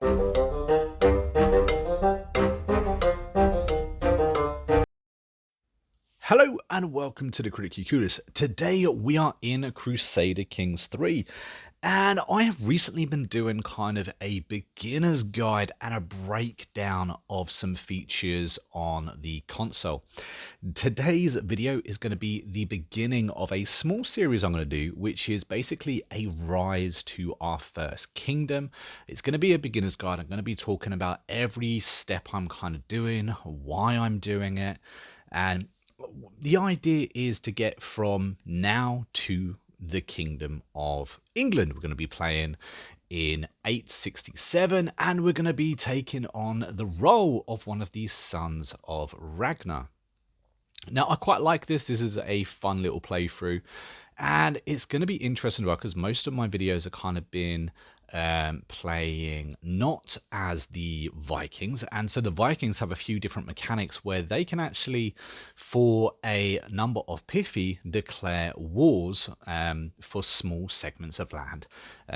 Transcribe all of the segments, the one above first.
Hello and welcome to the Critically Curious. Today we are in Crusader Kings 3 and I have recently been doing kind of a beginner's guide and a breakdown of some features on the console. Today's video is going to be the beginning of a small series I'm going to do, which is basically a rise to our first kingdom. It's going to be a beginner's guide. I'm going to be talking about every step I'm kind of doing, why I'm doing it, and the idea is to get from now to the Kingdom of England. We're going to be playing in 867 and we're going to be taking on the role of one of the sons of Ragnar. Now, I quite like this. This is a fun little playthrough and it's going to be interesting because most of my videos are kind of been playing not as the Vikings, and so the Vikings have a few different mechanics where they can actually, for a number of pithy, declare wars for small segments of land.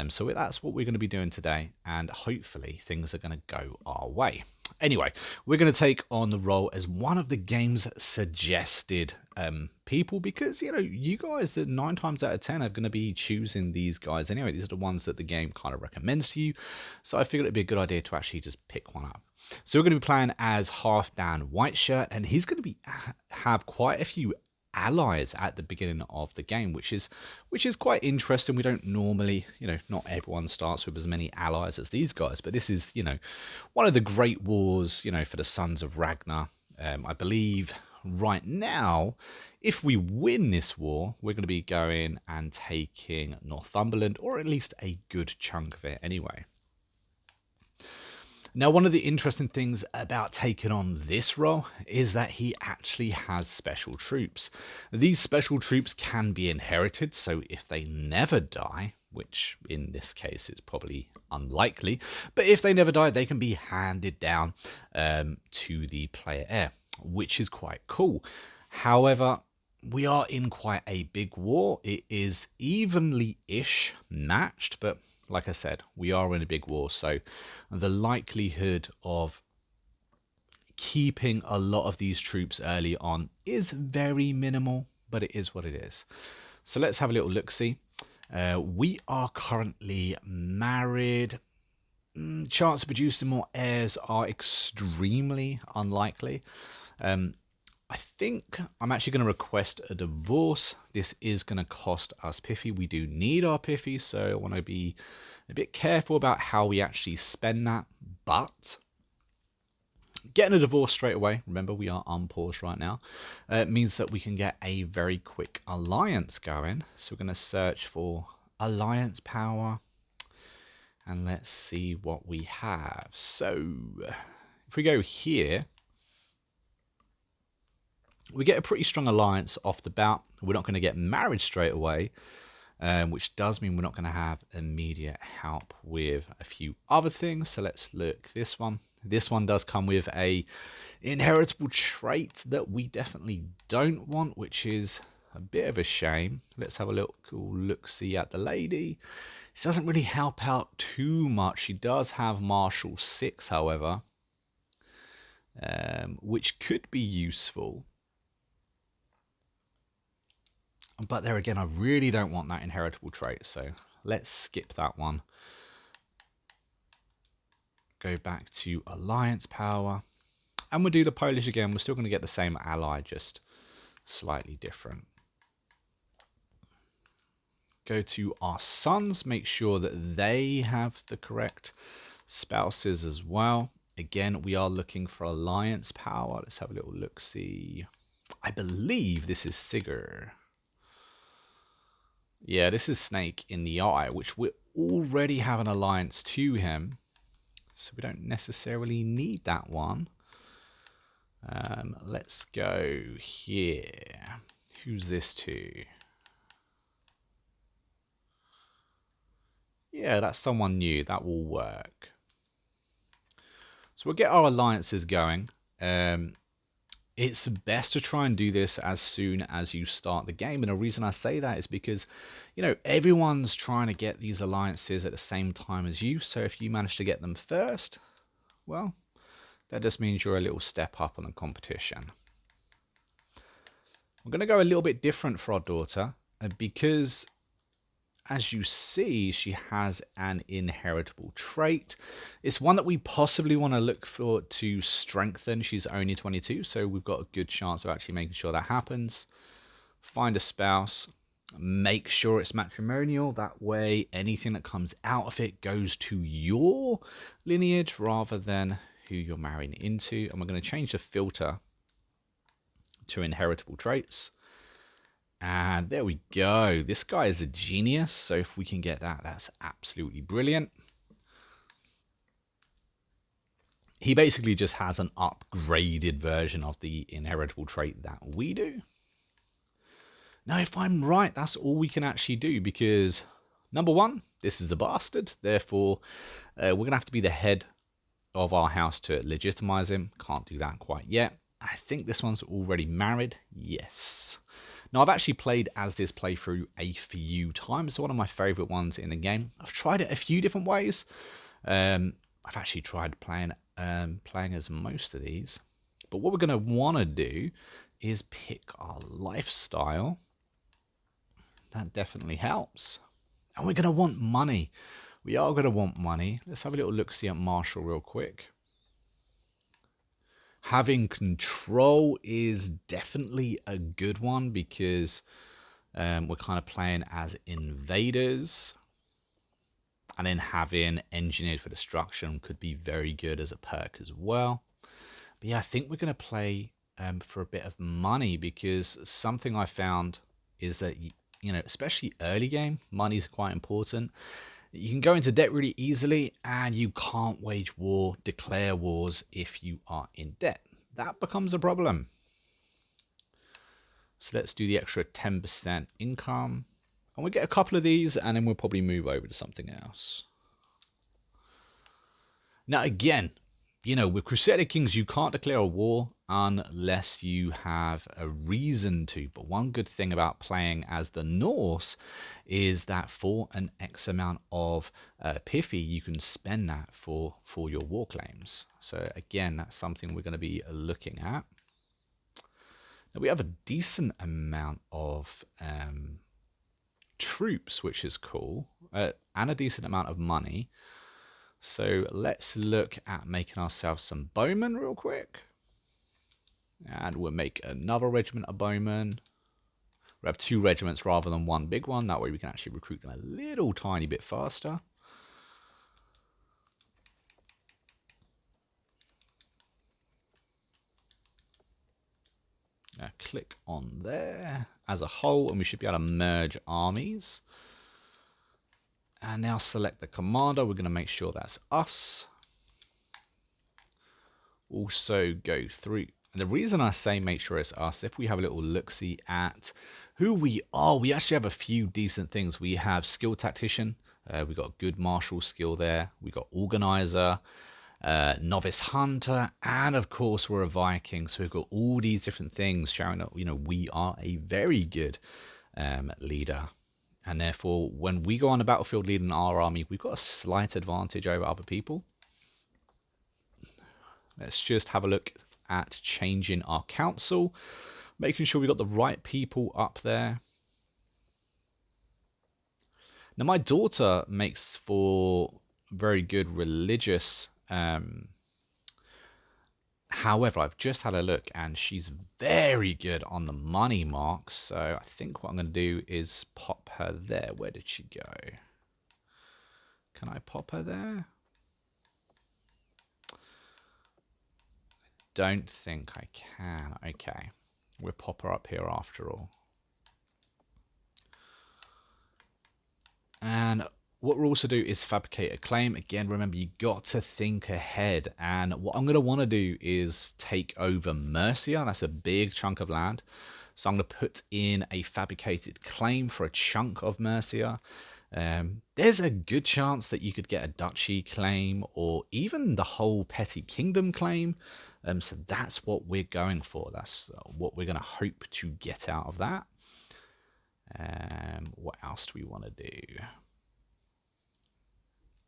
So that's what we're going to be doing today, and hopefully things are going to go our way. Anyway, we're going to take on the role as one of the game's suggested people, because you guys that 9 times out of 10 are going to be choosing these guys anyway. These are the ones that the game kind of recommends to you, so I figured it'd be a good idea to actually just pick one up. So we're going to be playing as Halfdan Whiteshirt, and he's going to be have quite a few allies at the beginning of the game, which is quite interesting. We don't normally, not everyone starts with as many allies as these guys, but this is, one of the great wars, for the sons of Ragnar. I believe right now, if we win this war, we're going to be going and taking Northumberland, or at least a good chunk of it anyway. Now, one of the interesting things about taking on this role is that he actually has special troops. These special troops can be inherited, so if they never die, which in this case is probably unlikely, but if they never die, they can be handed down to the player heir, which is quite cool. However, we are in quite a big war. It is evenly-ish matched, but like I said, we are in a big war, so the likelihood of keeping a lot of these troops early on is very minimal, but it is what it is. So let's have a little look-see. We are currently married. Chance of producing more heirs are extremely unlikely. I think I'm actually going to request a divorce. This is going to cost us pithy. We do need our pithy, so I want to be a bit careful about how we actually spend that. But getting a divorce straight away, remember we are unpaused right now, means that we can get a very quick alliance going. So we're going to search for alliance power. And let's see what we have. So if we go here, we get a pretty strong alliance off the bat. We're not going to get married straight away, which does mean we're not going to have immediate help with a few other things. So let's look this one. This one does come with a inheritable trait that we definitely don't want, which is a bit of a shame. Let's have a look-see at the lady. She doesn't really help out too much. She does have Marshal 6, however, which could be useful. But there again, I really don't want that inheritable trait, so let's skip that one. Go back to alliance power, and we'll do the Polish again. We're still going to get the same ally, just slightly different. Go to our sons, make sure that they have the correct spouses as well. Again, we are looking for alliance power. Let's have a little look-see. I believe this is Sigurd. Yeah, this is Snake in the Eye, which we already have an alliance to him, so we don't necessarily need that one. Let's go here. Who's this to? Yeah, that's someone new. That will work. So we'll get our alliances going. it's best to try and do this as soon as you start the game. And the reason I say that is because, everyone's trying to get these alliances at the same time as you. So if you manage to get them first, well, that just means you're a little step up on the competition. We're going to go a little bit different for our daughter because, as you see, she has an inheritable trait. It's one that we possibly want to look for to strengthen. She's only 22, so we've got a good chance of actually making sure that happens. Find a spouse. Make sure it's matrimonial. That way, anything that comes out of it goes to your lineage rather than who you're marrying into. And we're going to change the filter to inheritable traits. And there we go. This guy is a genius. So if we can get that, that's absolutely brilliant. He basically just has an upgraded version of the inheritable trait that we do. Now, if I'm right, that's all we can actually do because, number one, this is a bastard. Therefore, we're going to have to be the head of our house to legitimize him. Can't do that quite yet. I think this one's already married. Yes. Now, I've actually played as this playthrough a few times. It's one of my favourite ones in the game. I've tried it a few different ways. I've actually tried playing as most of these. But what we're going to want to do is pick our lifestyle. That definitely helps. And we're going to want money. We are going to want money. Let's have a little look-see at Marshall real quick. Having control is definitely a good one because we're kind of playing as invaders. And then having engineered for destruction could be very good as a perk as well. But yeah, I think we're going to play for a bit of money because something I found is that, especially early game, money is quite important. You can go into debt really easily and you can't wage war, declare wars if you are in debt. That becomes a problem. So let's do the extra 10% income. And we'll get a couple of these and then we'll probably move over to something else. Now again, with Crusader Kings, you can't declare a war unless you have a reason to. But one good thing about playing as the Norse is that for an X amount of Piffy, you can spend that for your war claims. So again, that's something we're going to be looking at. Now we have a decent amount of troops, which is cool, and a decent amount of money. So let's look at making ourselves some bowmen real quick. And we'll make another regiment of bowmen. We'll have 2 regiments rather than one big one. That way we can actually recruit them a little tiny bit faster. Click on there as a whole and we should be able to merge armies. And now select the commander. We're going to make sure that's us. Also go through. And the reason I say make sure it's us, if we have a little look-see at who we are, we actually have a few decent things. We have skilled tactician. We got good martial skill there. We got organizer, novice hunter, and of course we're a Viking. So we've got all these different things showing that we are a very good leader. And therefore, when we go on the battlefield leading our army, we've got a slight advantage over other people. Let's just have a look at changing our council, making sure we got the right people up there. Now, my daughter makes for very good religious. However, I've just had a look and she's very good on the money marks. So I think what I'm going to do is pop her there. Where did she go? Can I pop her there? Don't think I can. Okay. We'll pop her up here after all. And what we'll also do is fabricate a claim. Again, remember, you got to think ahead. And what I'm going to want to do is take over Mercia. That's a big chunk of land. So I'm going to put in a fabricated claim for a chunk of Mercia. There's a good chance that you could get a duchy claim or even the whole petty kingdom claim. So that's what we're going for. That's what we're going to hope to get out of that. What else do we want to do?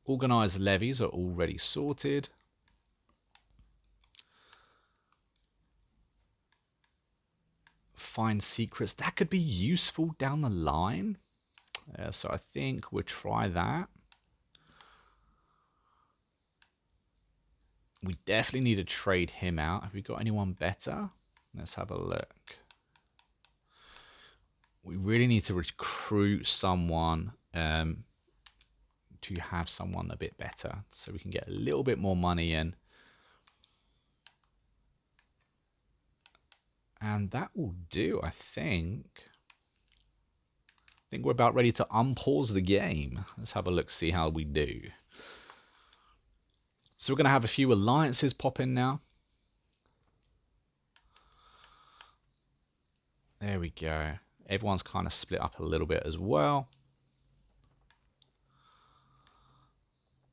Organised levies are already sorted. Find secrets. That could be useful down the line. So I think we'll try that. We definitely need to trade him out. Have we got anyone better? Let's have a look. We really need to recruit someone to have someone a bit better so we can get a little bit more money in. And that will do, I think. I think we're about ready to unpause the game. Let's have a look, see how we do. So we're going to have a few alliances pop in now. There we go. Everyone's kind of split up a little bit as well.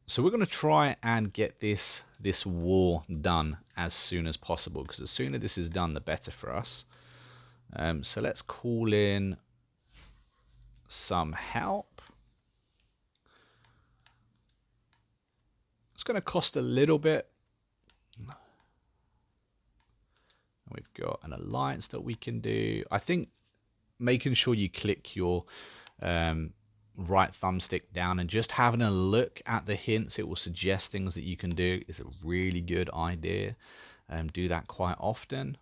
So we're going to try and get this war done as soon as possible, because the sooner this is done, the better for us. So let's call in some help. It's going to cost a little bit. We've got an alliance that we can do. I think making sure you click your right thumbstick down and just having a look at the hints, it will suggest things that you can do, is a really good idea. Do that quite often.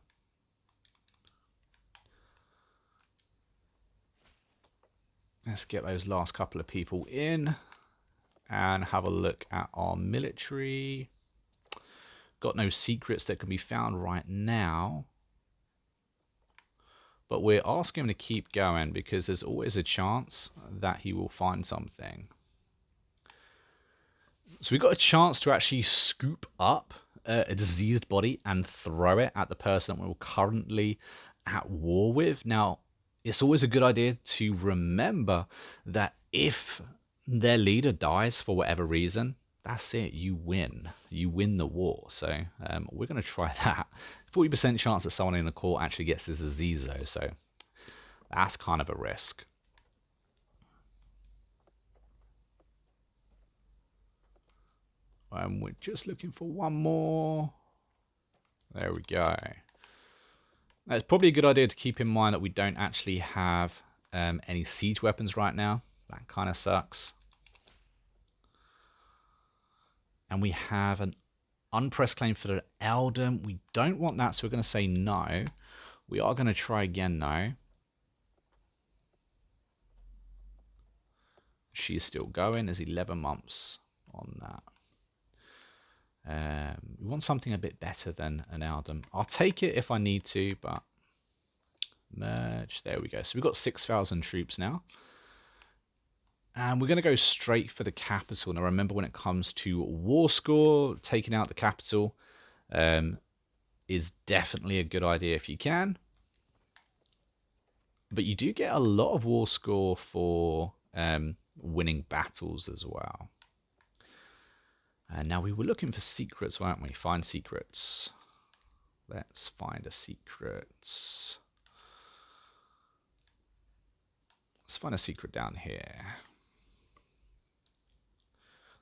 Let's get those last couple of people in and have a look at our military. Got no secrets that can be found right now, but we're asking him to keep going because there's always a chance that he will find something. So we got a chance to actually scoop up a diseased body and throw it at the person that we're currently at war with. Now, it's always a good idea to remember that if their leader dies for whatever reason, that's it. You win. You win the war. So we're going to try that. 40% chance that someone in the court actually gets this disease, though. So that's kind of a risk. We're just looking for one more. There we go. Now, it's probably a good idea to keep in mind that we don't actually have any siege weapons right now. That kind of sucks. And we have an unpressed claim for the Eldon. We don't want that, so we're going to say no. We are going to try again, though. She's still going. There's 11 months on that. We want something a bit better than an Eldon. I'll take it if I need to, but merge. There we go. So we've got 6,000 troops now. And we're going to go straight for the capital. Now, remember, when it comes to war score, taking out the capital is definitely a good idea if you can. But you do get a lot of war score for winning battles as well. And now we were looking for secrets, weren't we? Find secrets. Let's find a secret. Let's find a secret down here.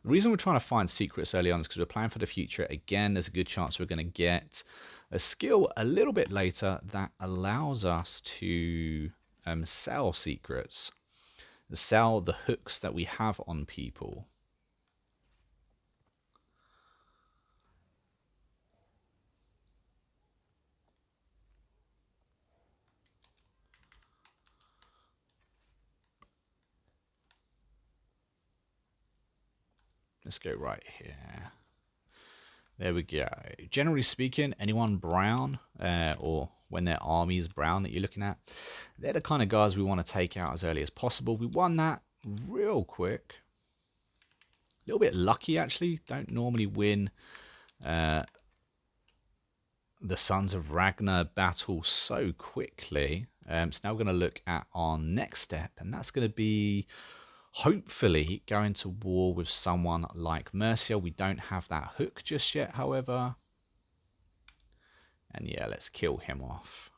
The reason we're trying to find secrets early on is because we're planning for the future. Again, there's a good chance we're going to get a skill a little bit later that allows us to sell secrets, sell the hooks that we have on people. Let's go right here. There we go. Generally speaking, anyone brown or when their army is brown that you're looking at, they're the kind of guys we want to take out as early as possible. We won that real quick. A little bit lucky, actually. Don't normally win the Sons of Ragnar battle so quickly. So now we're going to look at our next step, and that's going to be hopefully going to war with someone like Mercia. We don't have that hook just yet, however. And yeah, let's kill him off.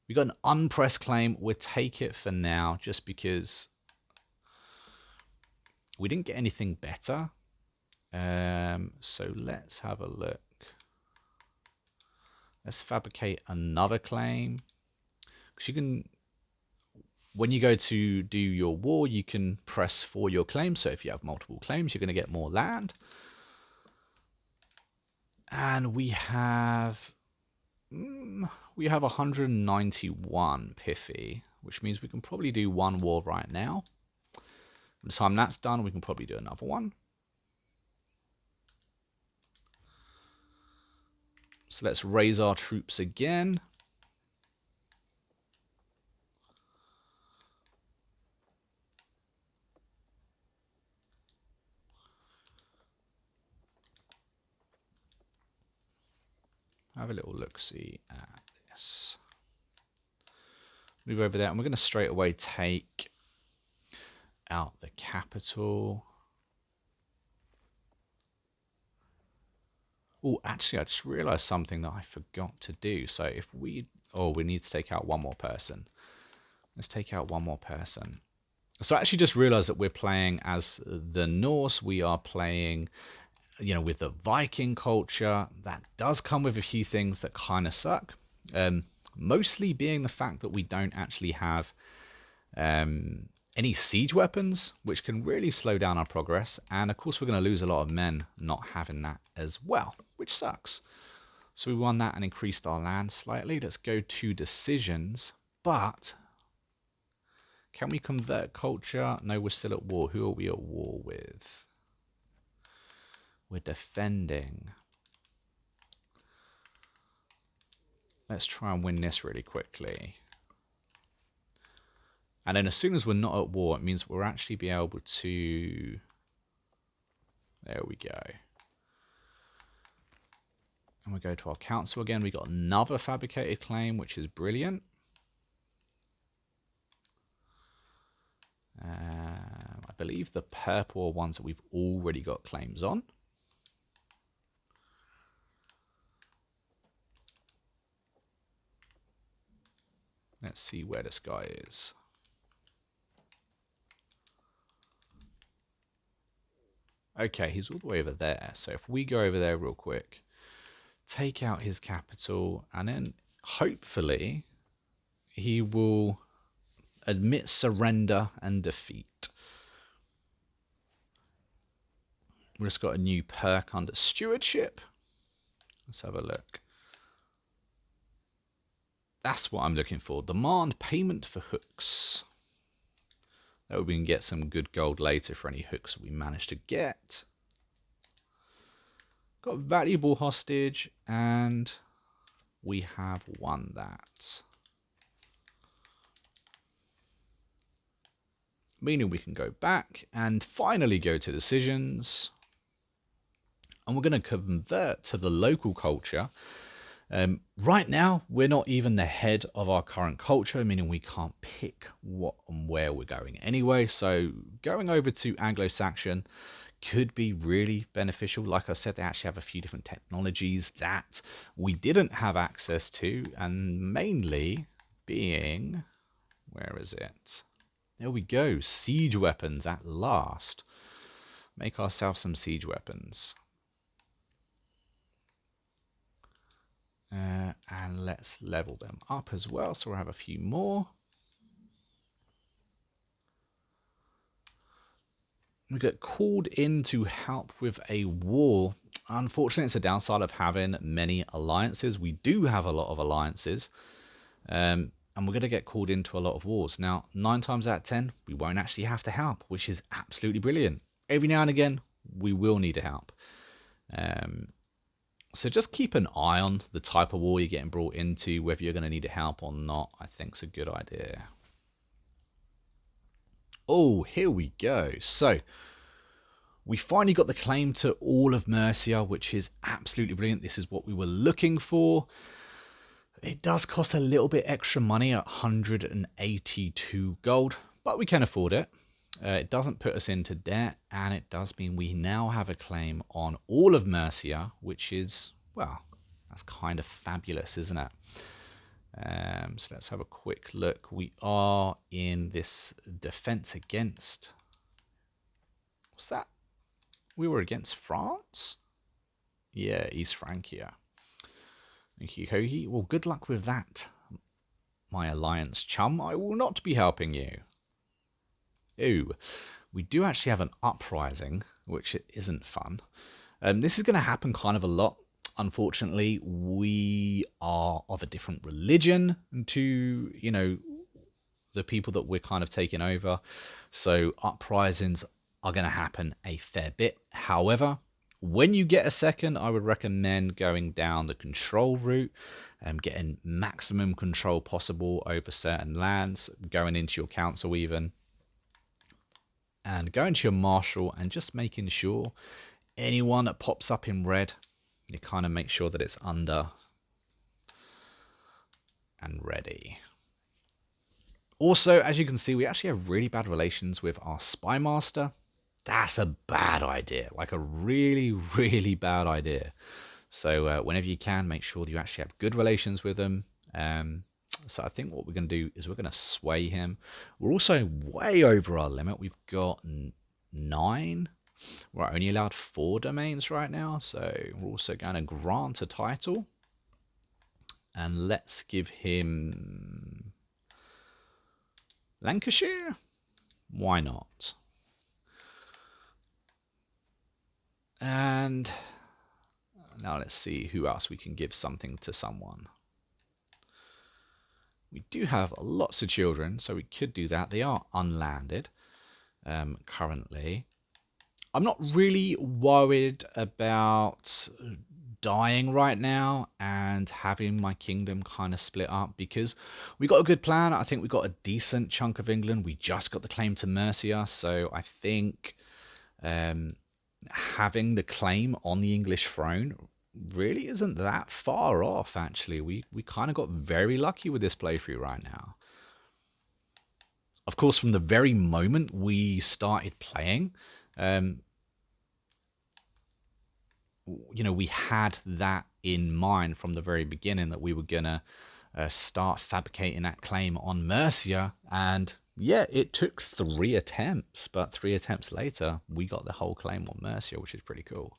We got an unpressed claim. We'll take it for now, just because we didn't get anything better. So let's have a look. Let's fabricate another claim. Because you can, when you go to do your war, you can press for your claim. So if you have multiple claims, you're going to get more land. And we have 191 pithy, which means we can probably do one war right now. By the time that's done, we can probably do another one. So let's raise our troops again. Have a little look-see at this. Move over there, and we're going to straight away take out the capital. Oh, actually, I just realized something that I forgot to do. So if we... Oh, we need to take out one more person. Let's take out one more person. So I actually just realized that we're playing as the Norse. We are playing, you know, with the Viking culture. That does come with a few things that kind of suck. Mostly being the fact that we don't actually have any siege weapons, which can really slow down our progress. And of course, we're going to lose a lot of men not having that as well, which sucks. So we won that and increased our land slightly. Let's go to decisions. But can we convert culture? No, we're still at war. Who are we at war with? We're defending. Let's try and win this really quickly. And then as soon as we're not at war, it means we'll actually be able to... There we go. And we go to our council again. We got another fabricated claim, which is brilliant. I believe the purple are ones that we've already got claims on. Let's see where this guy is. Okay, he's all the way over there. So if we go over there real quick, take out his capital, and then hopefully he will admit surrender and defeat. We've just got a new perk under stewardship. Let's have a look. That's what I'm looking for. Demand payment for hooks. That way we can get some good gold later for any hooks we manage to get. Got a valuable hostage, and we have won that. Meaning we can go back and finally go to decisions. And we're going to convert to the local culture. Right now, we're not even the head of our current culture, meaning we can't pick what and where we're going anyway. So going over to Anglo-Saxon could be really beneficial. Like I said, they actually have a few different technologies that we didn't have access to, and mainly being, where is it? There we go, siege weapons at last. Make ourselves some siege weapons. And let's level them up as well, so we'll have a few more. We get called in to help with a war. Unfortunately, it's a downside of having many alliances. We do have a lot of alliances, and we're going to get called into a lot of wars. Now, 9 times out of 10, we won't actually have to help, which is absolutely brilliant. Every now and again, we will need to help. So just keep an eye on the type of war you're getting brought into, whether you're going to need help or not. I think it's a good idea. Oh, here we go. So we finally got the claim to all of Mercia, which is absolutely brilliant. This is what we were looking for. It does cost a little bit extra money at 182 gold, but we can afford it. It doesn't put us into debt, and it does mean we now have a claim on all of Mercia, which is, well, that's kind of fabulous, isn't it? So let's have a quick look. We are in this defense against... What's that? We were against France? Yeah, East Francia. Okie well, good luck with that, my alliance chum. I will not be helping you. Ooh, we do actually have an uprising, which isn't fun. This is going to happen kind of a lot. Unfortunately, we are of a different religion to, the people that we're kind of taking over. So uprisings are going to happen a fair bit. However, when you get a second, I would recommend going down the control route and getting maximum control possible over certain lands, going into your council even, and going to your marshal and just making sure anyone that pops up in red, you kind of make sure that it's under and ready. Also, as you can see, we actually have really bad relations with our spy master. That's a bad idea, like a really, really bad idea. So whenever you can, make sure that you actually have good relations with them. So I think what we're going to do is we're going to sway him. We're also way over our limit. We've got 9. We're only allowed 4 domains right now. So we're also going to grant a title. And let's give him Lancashire. Why not? And now let's see who else we can give something to someone. We do have lots of children, so we could do that. They are unlanded currently. I'm not really worried about dying right now and having my kingdom kind of split up because we got a good plan. I think we got a decent chunk of England. We just got the claim to Mercia, so I think having the claim on the English throne really isn't that far off, actually. We kind of got very lucky with this playthrough right now. Of course, from the very moment we started playing, we had that in mind from the very beginning that we were going to start fabricating that claim on Mercia. And yeah, it took 3 attempts, but 3 attempts later, we got the whole claim on Mercia, which is pretty cool.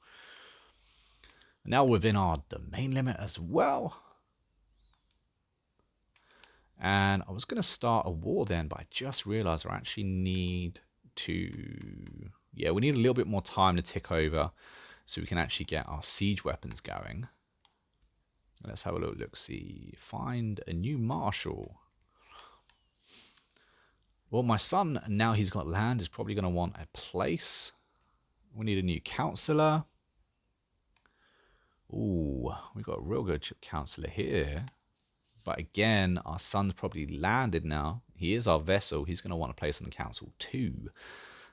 Now within our domain limit as well. And I was going to start a war then, but I just realized I actually need to... Yeah, we need a little bit more time to tick over so we can actually get our siege weapons going. Let's have a little look, see. Find a new marshal. Well, my son, now he's got land, is probably going to want a place. We need a new councillor. Ooh, we got a real good councillor here. But again, our son's probably landed now. He is our vessel. He's going to want a place on the council too.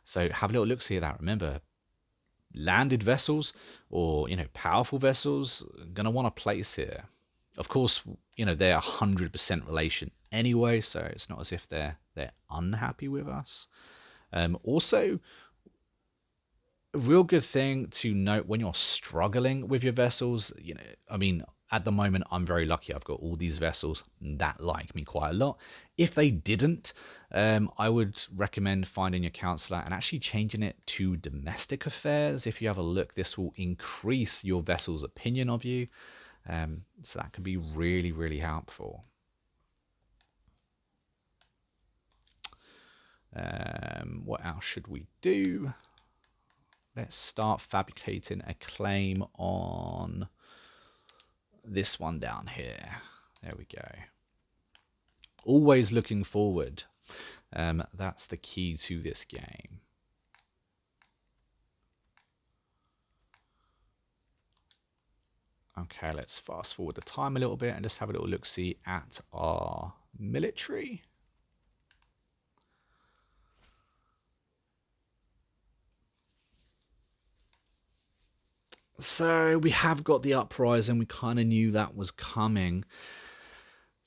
So have a little look, see that. Remember, landed vessels or, powerful vessels are going to want a place here. Of course, they're 100% relation anyway, so it's not as if they're unhappy with us. Also, a real good thing to note when you're struggling with your vessels, at the moment, I'm very lucky. I've got all these vessels that like me quite a lot. If they didn't, I would recommend finding your councillor and actually changing it to domestic affairs. If you have a look, this will increase your vessel's opinion of you. So that can be really, really helpful. What else should we do? Let's start fabricating a claim on this one down here. There we go. Always looking forward. That's the key to this game. Okay, let's fast forward the time a little bit and just have a little look-see at our military. So we have got the uprising. We kind of knew that was coming.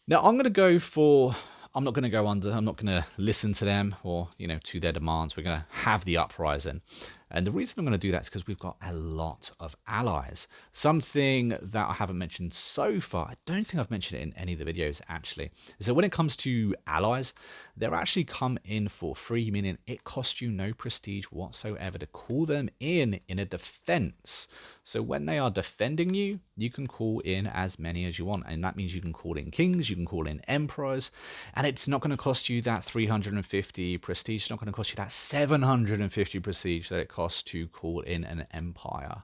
Now I'm going to go for. I'm not going to go under. I'm not going to listen to them or to their demands. We're going to have the uprising, and the reason I'm going to do that is because we've got a lot of allies. Something that I haven't mentioned so far. I don't think I've mentioned it in any of the videos actually. Is that when it comes to allies, they're actually come in for free, meaning it costs you no prestige whatsoever to call them in a defense. So when they are defending you, you can call in as many as you want, and that means you can call in kings, you can call in emperors, and it's not going to cost you that 350 prestige. It's not going to cost you that 750 prestige that it costs to call in an empire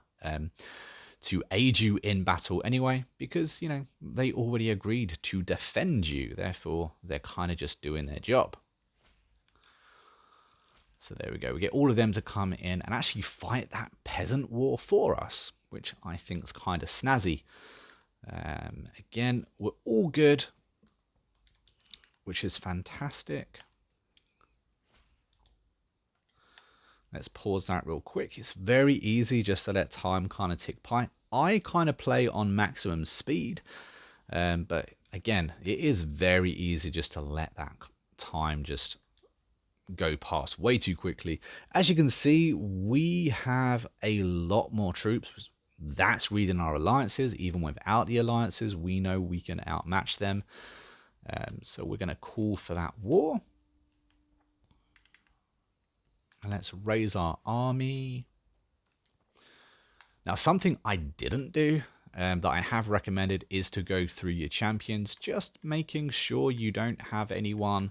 to aid you in battle anyway, because they already agreed to defend you. Therefore, they're kind of just doing their job. So there we go. We get all of them to come in and actually fight that peasant war for us, which I think is kind of snazzy. Again, we're all good, which is fantastic. Let's pause that real quick. It's very easy just to let time kind of tick by. I kind of play on maximum speed, but again, it is very easy just to let that time just go past way too quickly. As you can see, we have a lot more troops. That's reading our alliances. Even without the alliances, we know we can outmatch them. So we're going to call for that war. And let's raise our army. Now, something I didn't do that I have recommended is to go through your champions, just making sure you don't have anyone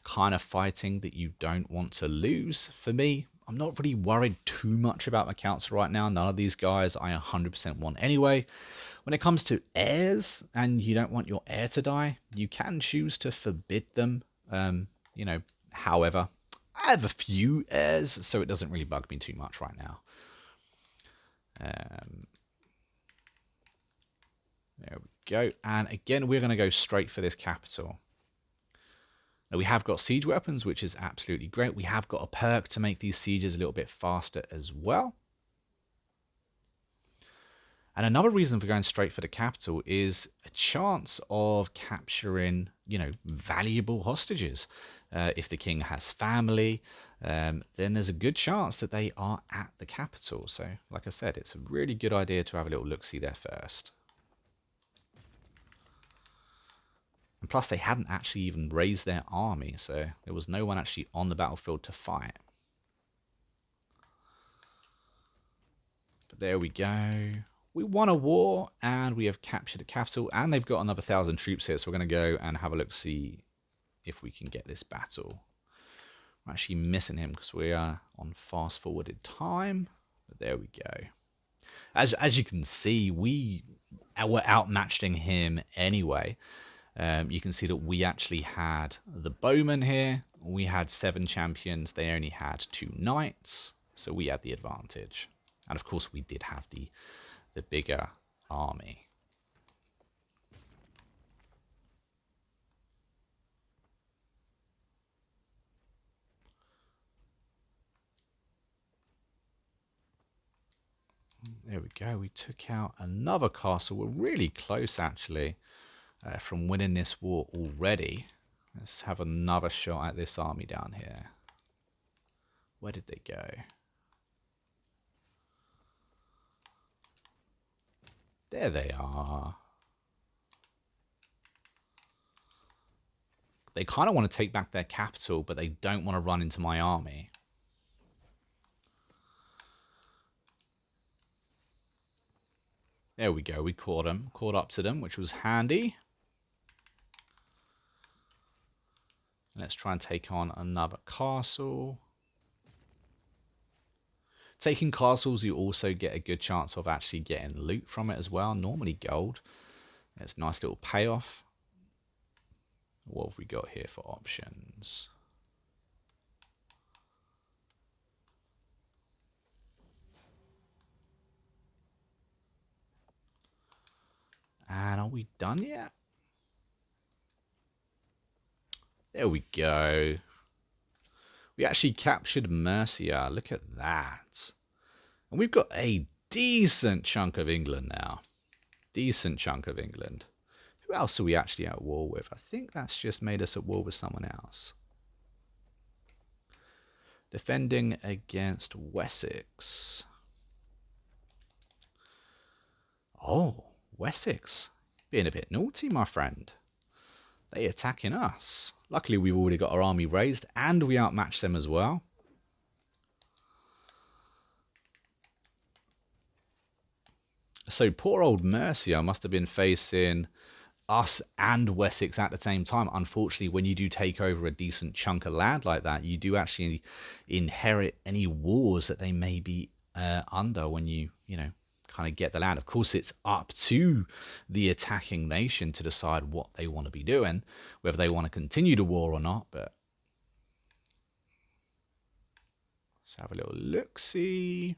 kind of fighting that you don't want to lose. For me, I'm not really worried too much about my council right now. None of these guys I 100% want anyway. When it comes to heirs and you don't want your heir to die, you can choose to forbid them. However, I have a few heirs, so it doesn't really bug me too much right now. There we go. And again, we're going to go straight for this capital. Now, we have got siege weapons, which is absolutely great. We have got a perk to make these sieges a little bit faster as well. And another reason for going straight for the capital is a chance of capturing, valuable hostages. If the king has family, then there's a good chance that they are at the capital. So, like I said, it's a really good idea to have a little look-see there first. And plus, they hadn't actually even raised their army, so there was no one actually on the battlefield to fight. But there we go. We won a war, and we have captured the capital, and they've got another 1,000 troops here, so we're going to go and have a look, see if we can get this battle. We're actually missing him because we are on fast-forwarded time, but there we go. As you can see, we were outmatching him anyway. You can see that we actually had the bowmen here. We had 7 champions. They only had 2 knights, so we had the advantage. And of course, we did have the bigger army. There we go. We took out another castle. We're really close, actually, from winning this war already. Let's have another shot at this army down here. Where did they go? There they are. They kind of want to take back their capital, but they don't want to run into my army. There we go. We caught them, caught up to them, which was handy. Let's try and take on another castle. Taking castles, you also get a good chance of actually getting loot from it as well. Normally gold. It's a nice little payoff. What have we got here for options? And are we done yet? There we go. We actually captured Mercia. Look at that. And we've got a decent chunk of England now. Decent chunk of England. Who else are we actually at war with? I think that's just made us at war with someone else. Defending against Wessex. Oh, Wessex. Being a bit naughty, my friend. They attacking us. Luckily, we've already got our army raised, and we outmatched them as well. So poor old Mercia must have been facing us and Wessex at the same time. Unfortunately, when you do take over a decent chunk of land like that, you do actually inherit any wars that they may be under when you kind of get the land. Of course, it's up to the attacking nation to decide what they want to be doing, whether they want to continue the war or not. But let's have a little look-see.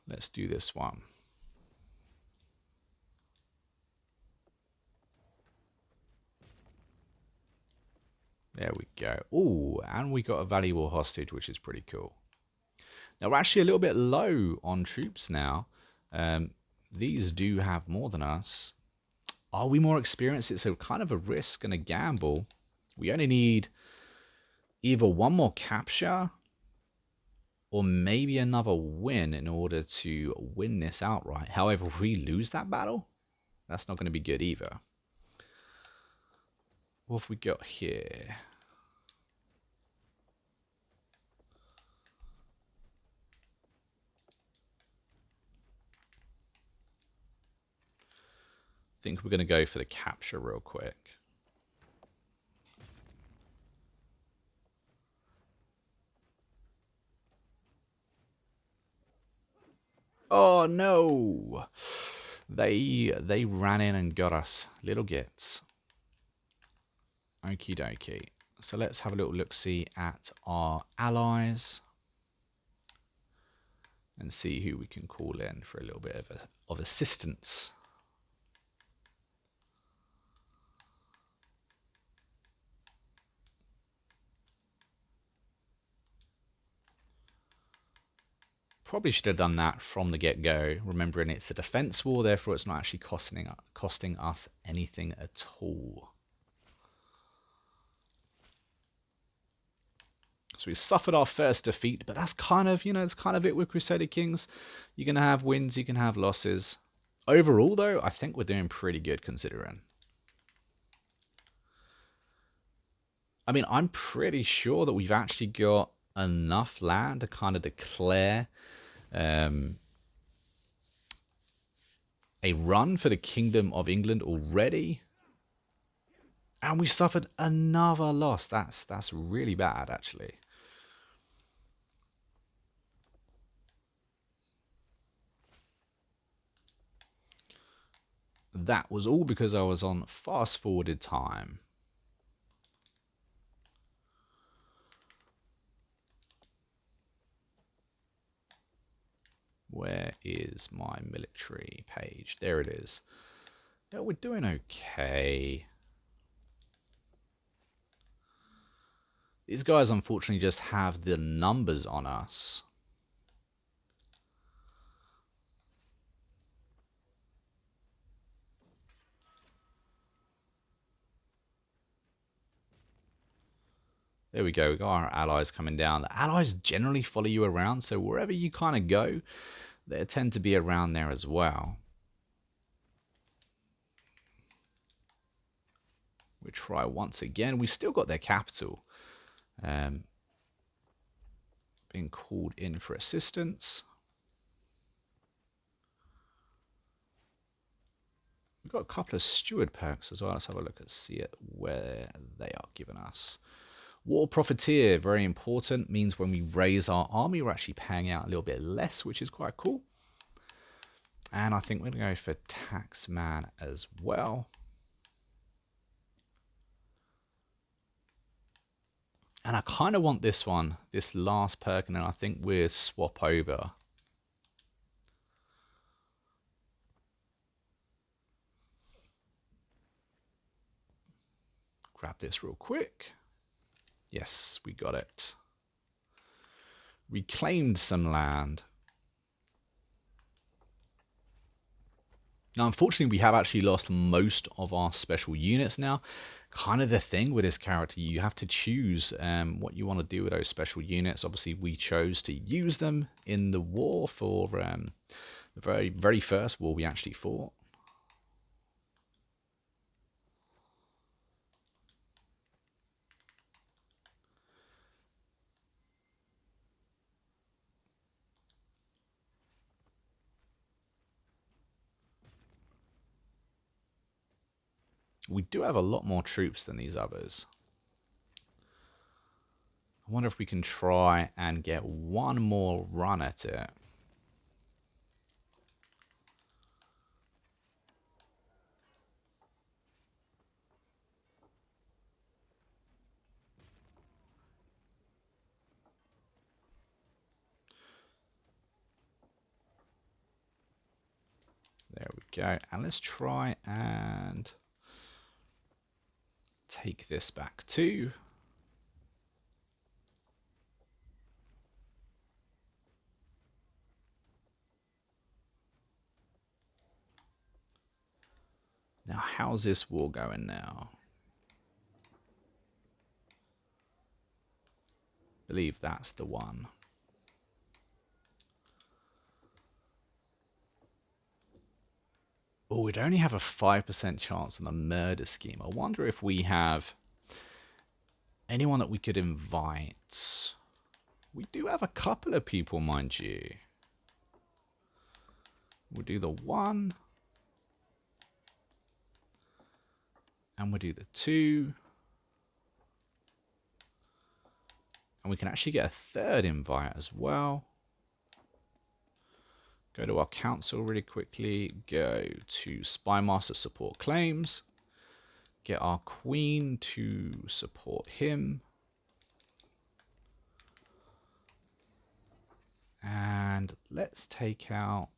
Let's do this one. There we go. Oh, and we got a valuable hostage, which is pretty cool. Now, we're actually a little bit low on troops now. These do have more than us. Are we more experienced? It's a kind of a risk and a gamble. We only need either one more capture or maybe another win in order to win this outright. However, if we lose that battle, that's not going to be good either. What have we got here? I think we're going to go for the capture real quick. Oh no! They ran in and got us. Little gits. Okie dokie. So let's have a little look-see at our allies and see who we can call in for a little bit of assistance. Probably should have done that from the get-go, remembering it's a defense war, therefore it's not actually costing us anything at all. So we suffered our first defeat, but that's kind of, it's kind of it with Crusader Kings. You're going to have wins, you can have losses. Overall, though, I think we're doing pretty good considering. I mean, I'm pretty sure that we've actually got enough land to kind of declare a run for the Kingdom of England already. And we suffered another loss. That's really bad, actually. That was all because I was on fast-forwarded time. Where is my military page? There it is. Yeah, we're doing okay. These guys unfortunately just have the numbers on us. There we go, we got our allies coming down. The allies generally follow you around, so wherever you kind of go, they tend to be around there as well. We try once again. We've still got their capital. Being called in for assistance. We've got a couple of steward perks as well. Let's have a look and see it where they are giving us. War Profiteer, very important, means when we raise our army, we're actually paying out a little bit less, which is quite cool. And I think we're going to go for Taxman as well. And I kind of want this one, this last perk, and then I think we'll swap over. Grab this real quick. Yes, we got it. Reclaimed some land. Now, unfortunately, we have actually lost most of our special units now. Kind of the thing with this character, you have to choose what you want to do with those special units. Obviously, we chose to use them in the war for the very first war we actually fought. We do have a lot more troops than these others. I wonder if we can try and get one more run at it. There we go. And let's try and take this back too. Now, how's this war going now? I believe that's the one. Oh, we'd only have a 5% chance on the murder scheme. I wonder if we have anyone that we could invite. We do have a couple of people, mind you. We'll do the 1. And we'll do the 2. And we can actually get a 3rd invite as well. Go to our council really quickly. Go to Spymaster support claims. Get our queen to support him. And let's take out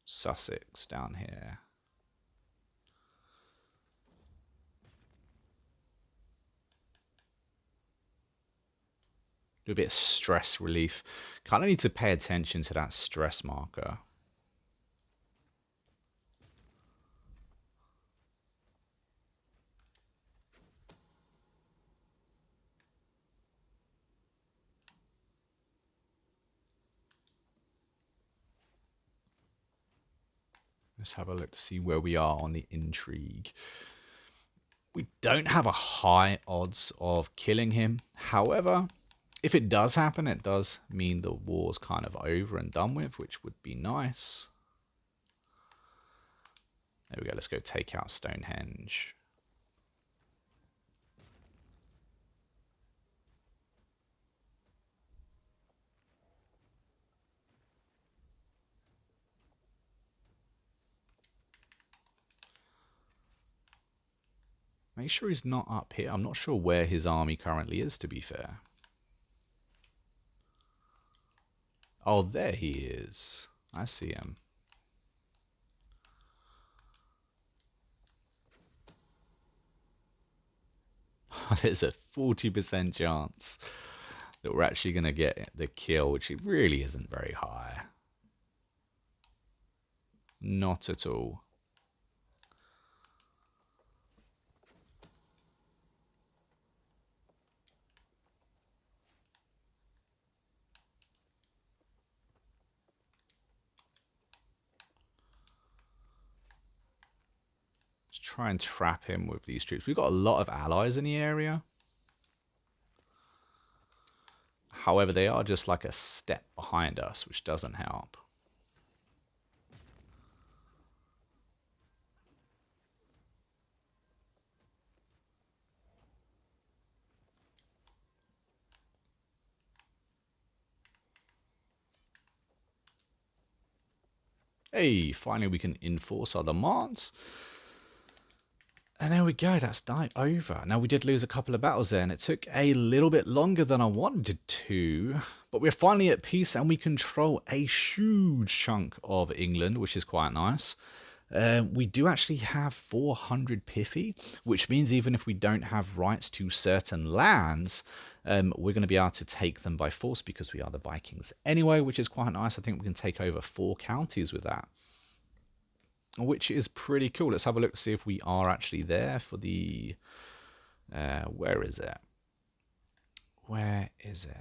Sussex down here. Do a bit of stress relief. Kind of need to pay attention to that stress marker. Let's have a look to see where we are on the intrigue. We don't have a high odds of killing him. However, if it does happen, it does mean the war's kind of over and done with, which would be nice. There we go. Let's go take out Stonehenge. Make sure he's not up here. I'm not sure where his army currently is, to be fair. Oh, there he is. I see him. There's a 40% chance that we're actually going to get the kill, which it really isn't very high. Not at all. Let's try and trap him with these troops. We've got a lot of allies in the area. However, they are just like a step behind us, which doesn't help. Hey, finally we can enforce our demands. And there we go, that's died over. Now, we did lose a couple of battles there, and it took a little bit longer than I wanted to. But we're finally at peace, and we control a huge chunk of England, which is quite nice. We do actually have 400 Pithy, which means even if we don't have rights to certain lands, we're going to be able to take them by force because we are the Vikings anyway, which is quite nice. I think we can take over 4 counties with that. which is pretty cool. Let's have a look to see if we are actually there for the... where is it? Where is it?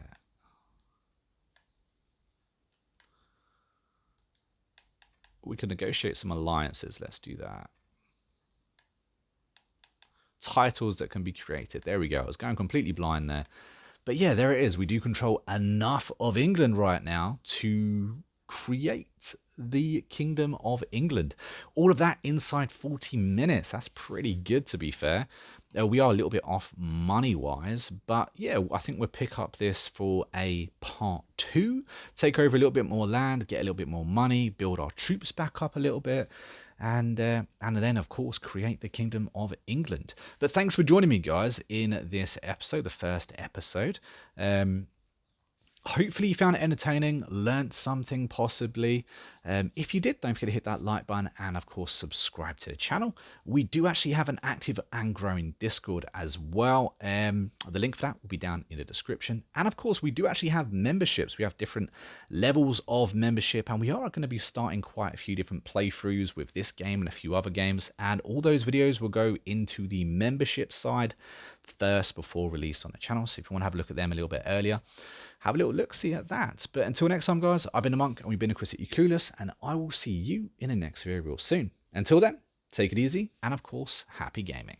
We can negotiate some alliances. Let's do that. Titles that can be created. There we go. I was going completely blind there. But yeah, there it is. We do control enough of England right now to create the Kingdom of England. All of that inside 40 minutes. That's pretty good, to be fair. We are a little bit off money-wise, but yeah, I think we'll pick up this for a part 2. Take over a little bit more land, get a little bit more money, build our troops back up a little bit, and then, of course, create the Kingdom of England. But thanks for joining me, guys, in this episode, the first episode. Hopefully you found it entertaining, learnt something possibly. If you did, don't forget to hit that like button and of course subscribe to the channel. We do actually have an active and growing Discord as well. The link for that will be down in the description. And of course we do actually have memberships. We have different levels of membership and we are going to be starting quite a few different playthroughs with this game and a few other games. And all those videos will go into the membership side first before released on the channel. So if you want to have a look at them a little bit earlier, have a little look-see at that. But until next time, guys, I've been the Monk, and we've been a Critically Clueless, and I will see you in the next video real soon. Until then, take it easy, and of course, happy gaming.